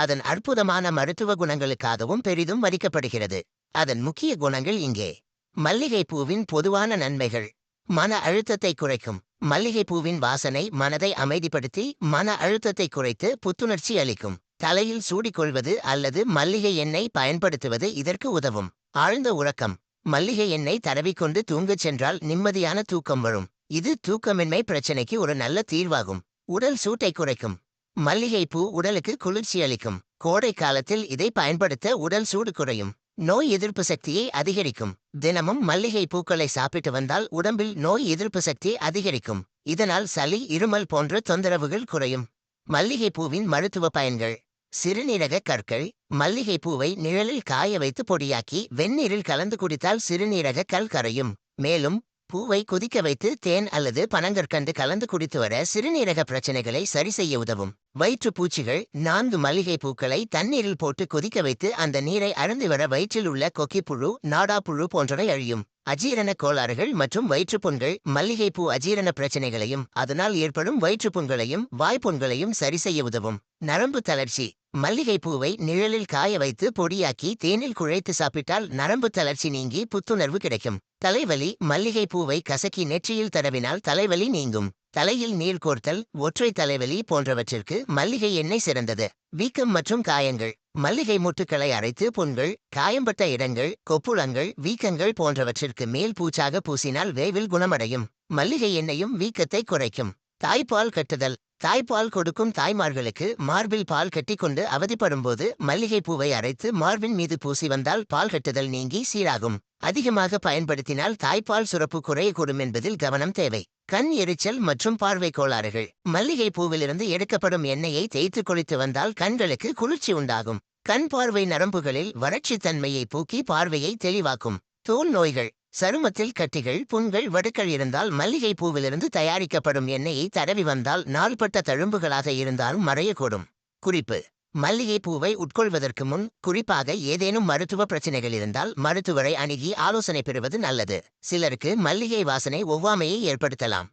அதன் அற்புதமான மருத்துவ குணங்களுக்காகவும் பெரிதும் மதிக்கப்படுகிறது. அதன் முக்கிய குணங்கள் இங்கே. மல்லிகைப்பூவின் பொதுவான நன்மைகள். மன அழுத்தத்தை குறைக்கும். மல்லிகைப்பூவின் வாசனை மனதை அமைதிப்படுத்தி மன அழுத்தத்தை குறைத்து புத்துணர்ச்சி அளிக்கும். தலையில் சூடிக்கொள்வது அல்லது மல்லிகை எண்ணெய் பயன்படுத்துவது இதற்கு உதவும். ஆழ்ந்த உறக்கம். மல்லிகை எண்ணெய் தடவிக்கொண்டு தூங்கச் சென்றால் நிம்மதியான தூக்கம் வரும். இது தூக்கமின்மை பிரச்சனைக்கு ஒரு நல்ல தீர்வாகும். உடல் சூட்டை குறைக்கும். மல்லிகைப்பூ உடலுக்கு குளிர்ச்சி அளிக்கும். கோடை காலத்தில் இதை பயன்படுத்த உடல் சூடு குறையும். நோய் எதிர்ப்பு சக்தியை அதிகரிக்கும். தினமும் மல்லிகை பூக்களை சாப்பிட்டு வந்தால் உடம்பில் நோய் எதிர்ப்பு சக்தி அதிகரிக்கும். இதனால் சளி, இருமல் போன்ற தொந்தரவுகள் குறையும். மல்லிகைப்பூவின் மருத்துவ பயன்கள். சிறுநீரக கற்கள். மல்லிகைப்பூவை நிழலில் காய வைத்து பொடியாக்கி வெந்நீரில் கலந்து குடித்தால் சிறுநீரக கல் கரையும். மேலும் பூவை கொதிக்க வைத்து தேன் அல்லது பனங்கற்கண்டு கலந்து குடித்து வர சிறுநீரக பிரச்சனைகளை சரி செய்ய உதவும். வயிற்றுப்பூச்சிகள். 4 மல்லிகை பூக்களை தண்ணீரில் போட்டு கொதிக்க வைத்து அந்த நீரை அருந்தி வர வயிற்றில் உள்ள கொக்கிப்புழு, நாடாப்புழு போன்றவை அழியும். அஜீரண கோளாறுகள் மற்றும் வயிற்றுப்புண்கள். மல்லிகைப்பூ அஜீரண பிரச்சனைகளையும் அதனால் ஏற்படும் வயிற்றுப்புண்களையும் வாய்ப்புண்களையும் சரி செய்ய உதவும். நரம்பு தளர்ச்சி. மல்லிகைப்பூவை நிழலில் காய வைத்து பொடியாக்கி தேனில் குழைத்து சாப்பிட்டால் நரம்பு தளர்ச்சி நீங்கி புத்துணர்வு கிடைக்கும். தலைவலி. மல்லிகைப்பூவை கசக்கி நெற்றியில் தடவினால் தலைவலி நீங்கும். தலையில் நீர் கோர்த்தல், ஒற்றை தலைவலி போன்றவற்றிற்கு மல்லிகை எண்ணெய் சிறந்தது. வீக்கம் மற்றும் காயங்கள். மல்லிகை மொட்டுக்களை அரைத்து புண்கள், காயம்பட்ட இடங்கள், கொப்புளங்கள், வீக்கங்கள் போன்றவற்றிற்கு மேல் பூச்சாக பூசினால் விரைவில் குணமடையும். மல்லிகை எண்ணெயும் வீக்கத்தை குறைக்கும். தாய்ப்பால் கட்டுதல். தாய்ப்பால் கொடுக்கும் தாய்மார்களுக்கு மார்பில் பால் கட்டிக்கொண்டு அவதிப்படும்போது மல்லிகைப்பூவை அரைத்து மார்பின் மீது பூசி வந்தால் பால் கட்டுதல் நீங்கி சீராகும். அதிகமாக பயன்படுத்தினால் தாய்ப்பால் சுரப்பு குறையக்கூடும் என்பதில் கவனம் தேவை. கண் எரிச்சல் மற்றும் பார்வை கோளாறுகள். மல்லிகை பூவிலிருந்து எடுக்கப்படும் எண்ணெயை தேய்த்து குளித்து வந்தால் கண்களுக்கு குளிர்ச்சி உண்டாகும். கண் பார்வை நரம்புகளில் வறட்சி தன்மையை போக்கி பார்வையை தெளிவாக்கும். தோல் நோய்கள். சருமத்தில் கட்டிகள், புண்கள், வடுக்கள் இருந்தால் மல்லிகை பூவிலிருந்து தயாரிக்கப்படும் எண்ணெயை தடவி வந்தால் நாள்பட்ட தழும்புகளாக இருந்தாலும் மறையக்கூடும். குறிப்பு. மல்லிகை பூவை உட்கொள்வதற்கு முன் குறிப்பாக ஏதேனும் மருத்துவ பிரச்சனைகள் இருந்தால் மருத்துவரை அணுகி ஆலோசனை பெறுவது நல்லது. சிலருக்கு மல்லிகை வாசனை ஒவ்வாமையை ஏற்படுத்தலாம்.